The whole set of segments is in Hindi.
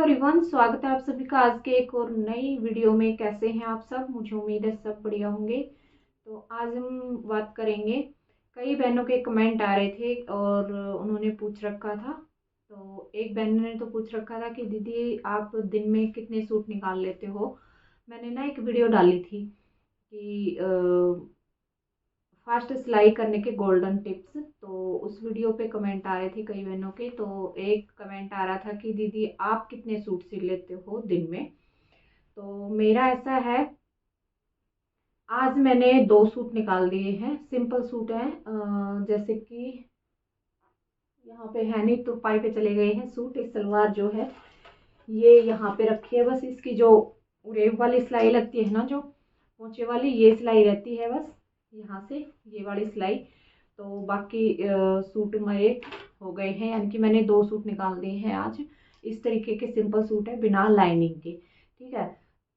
एवरीवन, स्वागत है आप सभी का आज के एक और नई वीडियो में। कैसे हैं आप सब? मुझे उम्मीद है सब बढ़िया होंगे। तो आज हम बात करेंगे, कई बहनों के कमेंट आ रहे थे और उन्होंने पूछ रखा था। तो एक बहन ने तो पूछ रखा था कि दीदी आप दिन में कितने सूट निकाल लेते हो। मैंने ना एक वीडियो डाली थी कि फास्ट सिलाई करने के गोल्डन टिप्स। तो उस वीडियो पे कमेंट आ रहे थे कई बहनों के। तो एक कमेंट आ रहा था कि दीदी आप कितने सूट सिल लेते हो दिन में। तो मेरा ऐसा है, आज मैंने 2 सूट निकाल दिए हैं। सिंपल सूट हैं, जैसे कि यहाँ पे है नहीं तो पाई पे चले गए हैं सूट। इस सलवार जो है ये यहाँ पे रखी है, बस इसकी जो रेब वाली सिलाई लगती है ना, जो पोंचे वाली, ये सिलाई रहती है बस यहाँ से, ये वाली सिलाई। तो बाकी सूट मेरे हो गए हैं, यानी कि मैंने 2 सूट निकाल दिए हैं आज। इस तरीके के सिंपल सूट है बिना लाइनिंग के, ठीक है।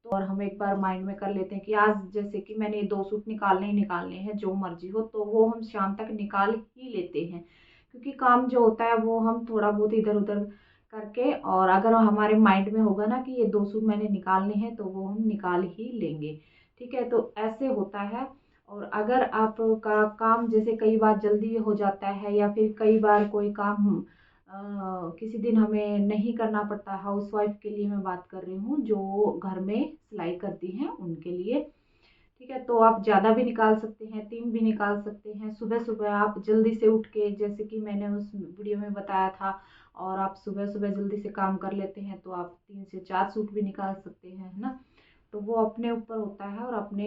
तो और हम एक बार माइंड में कर लेते हैं कि आज जैसे कि मैंने 2 सूट निकालने ही निकालने हैं, जो मर्जी हो, तो वो हम शाम तक निकाल ही लेते हैं। क्योंकि काम जो होता है वो हम थोड़ा बहुत इधर उधर करके, और अगर हमारे माइंड में होगा ना कि ये 2 सूट मैंने निकालने हैं, तो वो हम निकाल ही लेंगे, ठीक है। तो ऐसे होता है। और अगर आपका काम जैसे कई बार जल्दी हो जाता है, या फिर कई बार कोई काम किसी दिन हमें नहीं करना पड़ता, हाउसवाइफ के लिए मैं बात कर रही हूँ, जो घर में सिलाई करती हैं उनके लिए, ठीक है। तो आप ज़्यादा भी निकाल सकते हैं, 3 भी निकाल सकते हैं। सुबह सुबह आप जल्दी से उठ के, जैसे कि मैंने उस वीडियो में बताया था, और आप सुबह सुबह जल्दी से काम कर लेते हैं, तो आप 3 से 4 सूट भी निकाल सकते हैं, है ना। तो वो अपने ऊपर होता है और अपने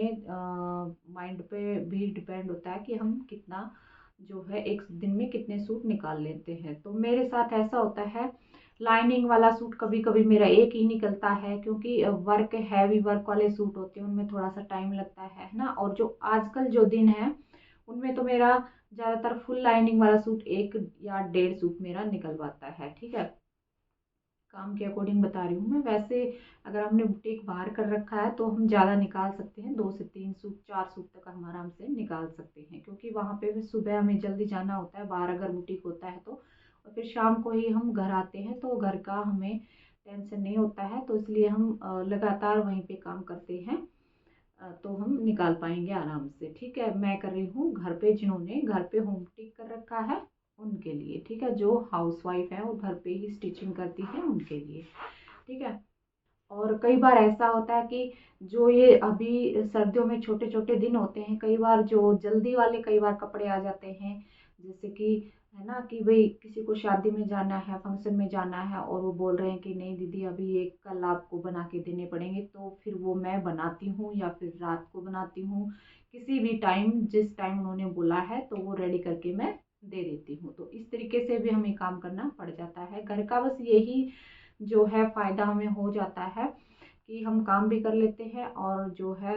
माइंड पे भी डिपेंड होता है कि हम कितना जो है एक दिन में कितने सूट निकाल लेते हैं। तो मेरे साथ ऐसा होता है, लाइनिंग वाला सूट कभी कभी मेरा एक ही निकलता है, क्योंकि वर्क, हैवी वर्क वाले सूट होते हैं, उनमें थोड़ा सा टाइम लगता है ना। और जो आजकल जो दिन है उनमें तो मेरा ज़्यादातर फुल लाइनिंग वाला सूट 1 या 1.5 सूट मेरा निकल पाता है, ठीक है। काम के अकॉर्डिंग बता रही हूँ मैं। वैसे अगर हमने बुटीक बाहर कर रखा है तो हम ज़्यादा निकाल सकते हैं, 2 से 3 सूट, 4 सूट तक हम आराम से निकाल सकते हैं, क्योंकि वहाँ पे भी सुबह हमें जल्दी जाना होता है बाहर अगर बुटीक होता है तो। और फिर शाम को ही हम घर आते हैं, तो घर का हमें टेंशन नहीं होता है, तो इसलिए हम लगातार वहीं पे काम करते हैं। तो हम निकाल पाएंगे आराम से, ठीक है। मैं कर रही हूँ घर पे, जिन्होंने घर पे होम बुटीक कर रखा है उनके लिए, ठीक है। जो हाउसवाइफ है और घर पे ही स्टिचिंग करती है उनके लिए, ठीक है। और कई बार ऐसा होता है कि जो ये अभी सर्दियों में छोटे छोटे दिन होते हैं, कई बार जो जल्दी वाले कई बार कपड़े आ जाते हैं, जैसे कि है ना, कि भाई किसी को शादी में जाना है, फंक्शन में जाना है, और वो बोल रहे हैं कि नहीं दीदी अभी ये कल आपको बना के देने पड़ेंगे, तो फिर वो मैं बनाती हूँ या फिर रात को बनाती हूँ, किसी भी टाइम, जिस टाइम उन्होंने बोला है तो वो रेडी करके मैं दे देती हूँ। तो इस तरीके से भी हमें काम करना पड़ जाता है घर का। बस यही जो है फ़ायदा हमें हो जाता है कि हम काम भी कर लेते हैं, और जो है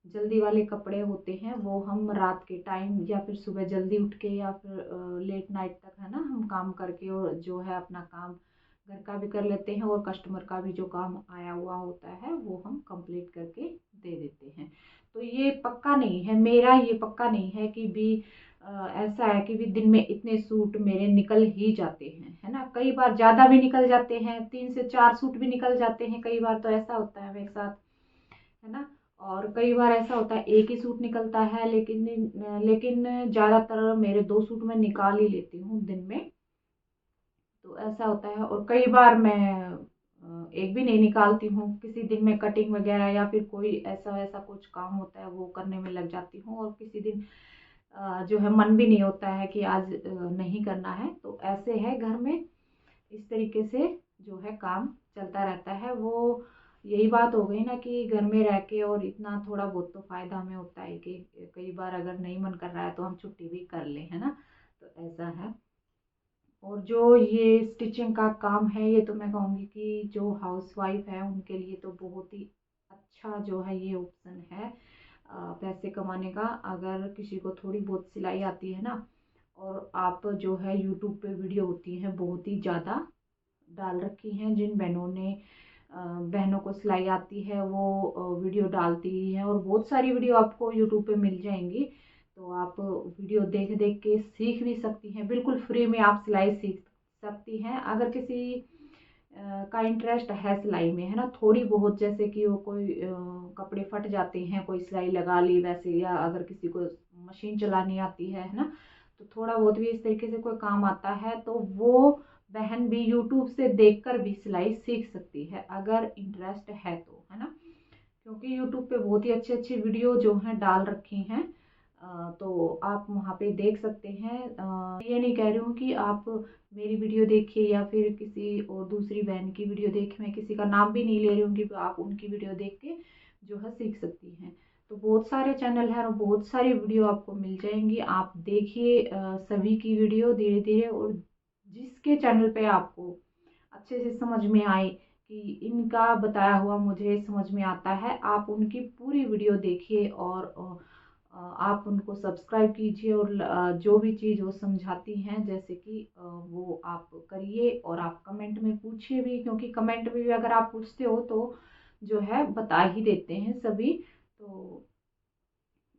जल्दी वाले कपड़े होते हैं वो हम रात के टाइम या फिर सुबह जल्दी उठ के या फिर लेट नाइट तक, है ना, हम काम करके, और जो है अपना काम घर का भी कर लेते हैं, और कस्टमर का भी जो काम आया हुआ होता है वो हम कंप्लीट करके दे देते हैं। तो ये पक्का नहीं है मेरा, ये पक्का नहीं है कि भी ऐसा है कि भी दिन में इतने सूट मेरे निकल ही जाते हैं, है ना। कई बार ज़्यादा भी निकल जाते हैं, 3 से 4 सूट भी निकल जाते हैं कई बार। तो ऐसा होता है मेरे साथ, है ना। और कई बार ऐसा होता है एक ही सूट निकलता है, लेकिन लेकिन ज़्यादातर मेरे 2 सूट मैं निकाल ही लेती हूँ दिन में। तो ऐसा होता है। और कई बार मैं एक भी नहीं निकालती हूँ, किसी दिन मैं कटिंग वगैरह या फिर कोई ऐसा वैसा कुछ काम होता है वो करने में लग जाती हूँ, और किसी दिन जो है मन भी नहीं होता है कि आज नहीं करना है। तो ऐसे है घर में, इस तरीके से जो है काम चलता रहता है। वो यही बात हो गई ना कि घर में रह के और इतना थोड़ा बहुत तो फायदा हमें होता है कि कई बार अगर नहीं मन कर रहा है तो हम छुट्टी भी कर लें, है ना। तो ऐसा है। और जो ये स्टिचिंग का काम है, ये तो मैं कहूँगी कि जो हाउसवाइफ है उनके लिए तो बहुत ही अच्छा जो है ये ऑप्शन है पैसे कमाने का। अगर किसी को थोड़ी बहुत सिलाई आती है ना, और आप जो है यूट्यूब पे वीडियो होती हैं बहुत ही ज़्यादा डाल रखी हैं, जिन बहनों ने बहनों को सिलाई आती है वो वीडियो डालती ही हैं, और बहुत सारी वीडियो आपको यूट्यूब पे मिल जाएंगी। तो आप वीडियो देख देख के सीख भी सकती हैं, बिल्कुल फ्री में आप सिलाई सीख सकती हैं। अगर किसी का इंटरेस्ट है सिलाई में, है ना, थोड़ी बहुत, जैसे कि वो कोई कपड़े फट जाते हैं, कोई सिलाई लगा ली वैसे, या अगर किसी को मशीन चलानी आती है ना, तो थोड़ा बहुत भी इस तरीके से कोई काम आता है तो वो बहन भी यूट्यूब से देखकर भी सिलाई सीख सकती है अगर इंटरेस्ट है तो, है ना, क्योंकि यूट्यूब पे बहुत ही अच्छी अच्छी वीडियो जो हैं डाल रखी हैं। तो आप वहाँ पे देख सकते हैं। ये नहीं कह रही हूँ कि आप मेरी वीडियो देखिए या फिर किसी और दूसरी बहन की वीडियो देखिए, मैं किसी का नाम भी नहीं ले रही हूँ कि आप उनकी वीडियो देख के जो है सीख सकती हैं। तो बहुत सारे चैनल हैं और बहुत सारी वीडियो आपको मिल जाएंगी, आप देखिए सभी की वीडियो धीरे धीरे, और जिसके चैनल पे आपको अच्छे से समझ में आए कि इनका बताया हुआ मुझे समझ में आता है, आप उनकी पूरी वीडियो देखिए और आप उनको सब्सक्राइब कीजिए, और जो भी चीज़ वो समझाती हैं जैसे कि वो आप करिए, और आप कमेंट में पूछिए भी, क्योंकि कमेंट में भी अगर आप पूछते हो तो जो है बता ही देते हैं सभी। तो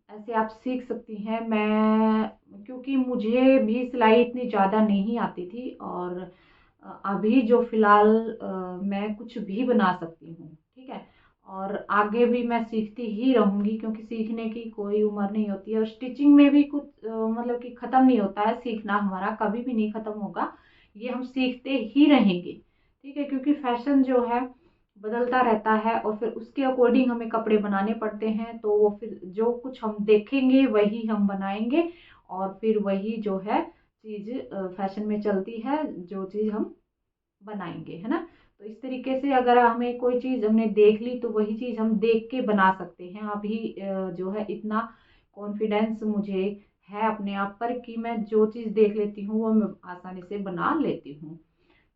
ऐसे आप सीख सकती हैं। मैं, क्योंकि मुझे भी सिलाई इतनी ज़्यादा नहीं आती थी, और अभी जो फ़िलहाल मैं कुछ भी बना सकती हूँ, ठीक है, और आगे भी मैं सीखती ही रहूँगी, क्योंकि सीखने की कोई उम्र नहीं होती है, और स्टिचिंग में भी कुछ मतलब कि ख़त्म नहीं होता है सीखना, हमारा कभी भी नहीं ख़त्म होगा, ये हम सीखते ही रहेंगे, ठीक है, क्योंकि फैशन जो है बदलता रहता है, और फिर उसके अकॉर्डिंग हमें कपड़े बनाने पड़ते हैं, तो वो फिर जो कुछ हम देखेंगे वही हम बनाएंगे, और फिर वही जो है चीज़ फैशन में चलती है, जो चीज़ हम बनाएंगे, है ना। तो इस तरीके से अगर हमें कोई चीज़ हमने देख ली तो वही चीज़ हम देख के बना सकते हैं। अभी जो है इतना कॉन्फिडेंस मुझे है अपने आप पर कि मैं जो चीज़ देख लेती हूँ वो मैं आसानी से बना लेती हूँ,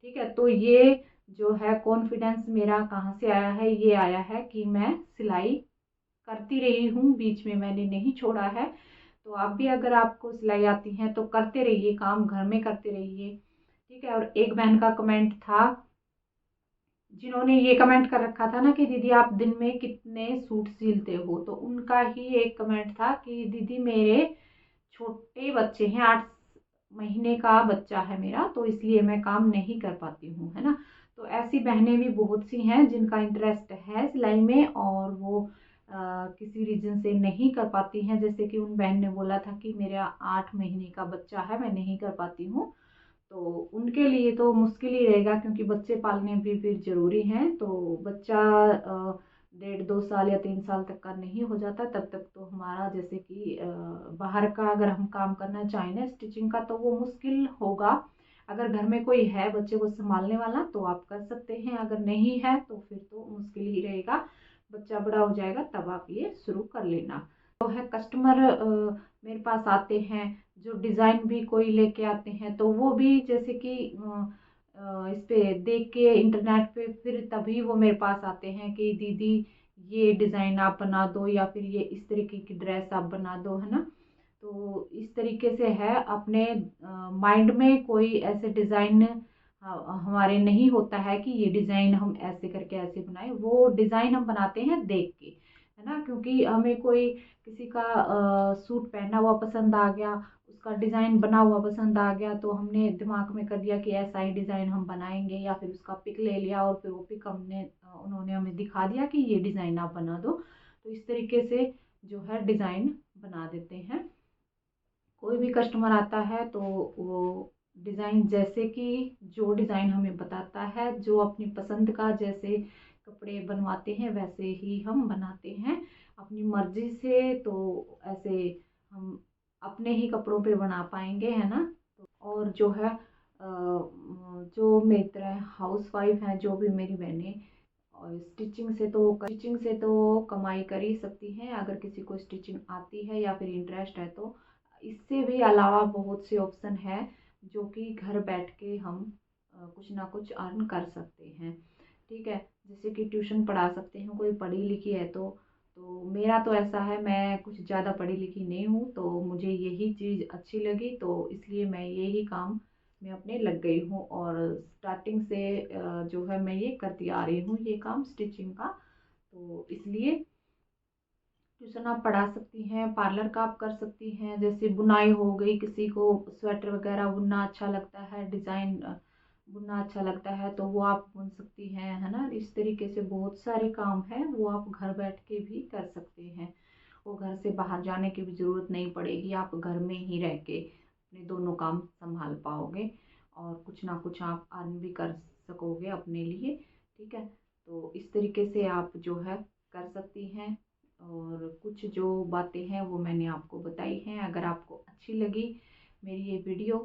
ठीक है। तो ये जो है कॉन्फिडेंस मेरा कहाँ से आया है, ये आया है कि मैं सिलाई करती रही हूँ, बीच में मैंने नहीं छोड़ा है। तो आप भी अगर आपको सिलाई आती है तो करते रहिए, काम घर में करते रहिए, ठीक है। और एक बहन का कमेंट था, जिन्होंने ये कमेंट कर रखा था ना कि दीदी आप दिन में कितने सूट सिलते हो, तो उनका ही एक कमेंट था कि दीदी मेरे छोटे बच्चे हैं, 8 महीने का बच्चा है मेरा, तो इसलिए मैं काम नहीं कर पाती हूँ, है ना। तो ऐसी बहनें भी बहुत सी हैं जिनका इंटरेस्ट है सिलाई में, और वो किसी रीजन से नहीं कर पाती हैं, जैसे कि उन बहन ने बोला था कि मेरा 8 महीने का बच्चा है, मैं नहीं कर पाती हूँ। तो उनके लिए तो मुश्किल ही रहेगा, क्योंकि बच्चे पालने भी फिर ज़रूरी हैं। तो बच्चा 1.5 2 साल या 3 साल तक का नहीं हो जाता, तब तक तो हमारा जैसे कि बाहर का अगर हम काम करना चाहें ना स्टिचिंग का, तो वो मुश्किल होगा। अगर घर में कोई है बच्चे को संभालने वाला तो आप कर सकते हैं, अगर नहीं है तो फिर तो मुश्किल ही रहेगा, बच्चा बड़ा हो जाएगा तब आप ये शुरू कर लेना। तो है कस्टमर मेरे पास आते हैं, जो डिज़ाइन भी कोई लेके आते हैं, तो वो भी जैसे कि इस पे देख के इंटरनेट पे फिर तभी वो मेरे पास आते हैं कि दीदी ये डिज़ाइन आप बना दो, या फिर ये इस तरीके की ड्रेस आप बना दो, है ना। तो इस तरीके से है, अपने माइंड में कोई ऐसे डिज़ाइन हमारे नहीं होता है कि ये डिज़ाइन हम ऐसे करके ऐसे बनाए, वो डिज़ाइन हम बनाते हैं देख के, है ना, क्योंकि हमें कोई किसी का सूट पहना हुआ पसंद आ गया, उसका डिज़ाइन बना हुआ पसंद आ गया, तो हमने दिमाग में कर दिया कि ऐसा ही डिज़ाइन हम बनाएंगे, या फिर उसका पिक ले लिया और फिर वो पिक हमने उन्होंने हमें दिखा दिया कि ये डिज़ाइन आप बना दो, तो इस तरीके से जो है डिज़ाइन बना देते हैं। कोई भी कस्टमर आता है तो वो डिज़ाइन, जैसे कि जो डिज़ाइन हमें बताता है, जो अपनी पसंद का जैसे कपड़े बनवाते हैं वैसे ही हम बनाते हैं अपनी मर्जी से। तो ऐसे हम अपने ही कपड़ों पे बना पाएंगे, है ना। और जो है जो मेरी तरह हाउस वाइफ हैं, जो भी मेरी बहनें, और स्टिचिंग से तो कमाई कर ही सकती हैं, अगर किसी को स्टिचिंग आती है या फिर इंटरेस्ट है तो। इससे भी अलावा बहुत से ऑप्शन है जो कि घर बैठ के हम कुछ ना कुछ अर्न कर सकते हैं, ठीक है। जैसे कि ट्यूशन पढ़ा सकते हैं, कोई पढ़ी लिखी है तो मेरा तो ऐसा है, मैं कुछ ज़्यादा पढ़ी लिखी नहीं हूँ, तो मुझे यही चीज़ अच्छी लगी, तो इसलिए मैं यही काम में अपने लग गई हूँ, और स्टार्टिंग से जो है मैं ये करती आ रही हूँ ये काम स्टिचिंग का। तो इसलिए ट्यूशन आप पढ़ा सकती हैं, पार्लर का आप कर सकती हैं, जैसे बुनाई हो गई, किसी को स्वेटर वगैरह बुनना अच्छा लगता है, डिज़ाइन बुनना अच्छा लगता है तो वो आप बुन सकती हैं, है ना। इस तरीके से बहुत सारे काम हैं वो आप घर बैठ के भी कर सकते हैं। वो घर से बाहर जाने की भी ज़रूरत नहीं पड़ेगी, आप घर में ही रह के अपने दोनों काम संभाल पाओगे और कुछ ना कुछ आप अर्न भी कर सकोगे अपने लिए। ठीक है, तो इस तरीके से आप जो है कर सकती हैं। और कुछ जो बातें हैं वो मैंने आपको बताई हैं। अगर आपको अच्छी लगी मेरी ये वीडियो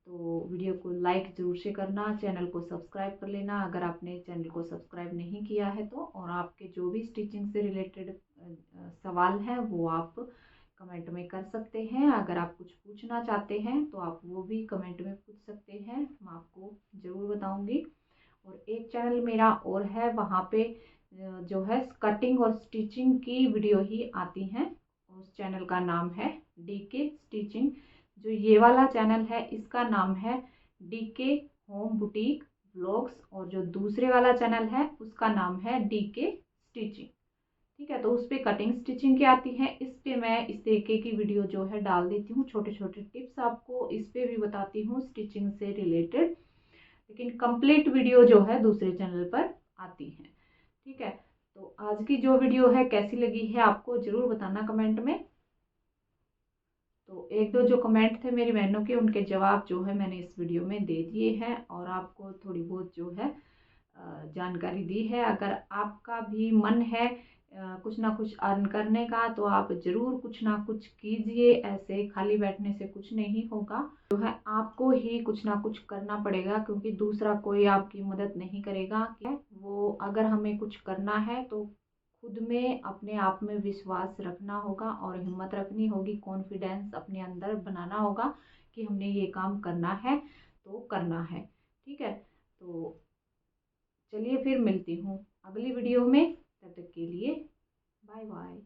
तो वीडियो को लाइक ज़रूर से करना, चैनल को सब्सक्राइब कर लेना अगर आपने चैनल को सब्सक्राइब नहीं किया है तो। और आपके जो भी स्टिचिंग से रिलेटेड सवाल हैं वो आप कमेंट में कर सकते हैं। अगर आप कुछ पूछना चाहते हैं तो आप वो भी कमेंट में पूछ सकते हैं, मैं आपको ज़रूर बताऊंगी। और एक चैनल मेरा और है, वहाँ पे जो है कटिंग और स्टिचिंग की वीडियो ही आती हैं। उस चैनल का नाम है डीके स्टिचिंग। जो ये वाला चैनल है इसका नाम है डीके होम बुटीक व्लॉग्स, और जो दूसरे वाला चैनल है उसका नाम है डीके स्टिचिंग। ठीक है, तो उस पर कटिंग स्टिचिंग की आती है, इस पे मैं इस तरीके की वीडियो जो है डाल देती हूँ, छोटे छोटे टिप्स आपको इस पे भी बताती हूँ स्टिचिंग से रिलेटेड। लेकिन कंप्लीट वीडियो जो है दूसरे चैनल पर आती है। ठीक है, तो आज की जो वीडियो है कैसी लगी है आपको ज़रूर बताना कमेंट में। तो एक दो जो कमेंट थे मेरी बहनों के, उनके जवाब जो है मैंने इस वीडियो में दे दिए हैं और आपको थोड़ी बहुत जो है जानकारी दी है। अगर आपका भी मन है कुछ ना कुछ अर्न करने का तो आप ज़रूर कुछ ना कुछ कीजिए, ऐसे खाली बैठने से कुछ नहीं होगा। जो है आपको ही कुछ ना कुछ करना पड़ेगा, क्योंकि दूसरा कोई आपकी मदद नहीं करेगा। वो अगर हमें कुछ करना है तो खुद में अपने आप में विश्वास रखना होगा और हिम्मत रखनी होगी, कॉन्फिडेंस अपने अंदर बनाना होगा कि हमने ये काम करना है तो करना है। ठीक है, तो चलिए फिर मिलती हूँ अगली वीडियो में, तब तक के लिए बाय बाय।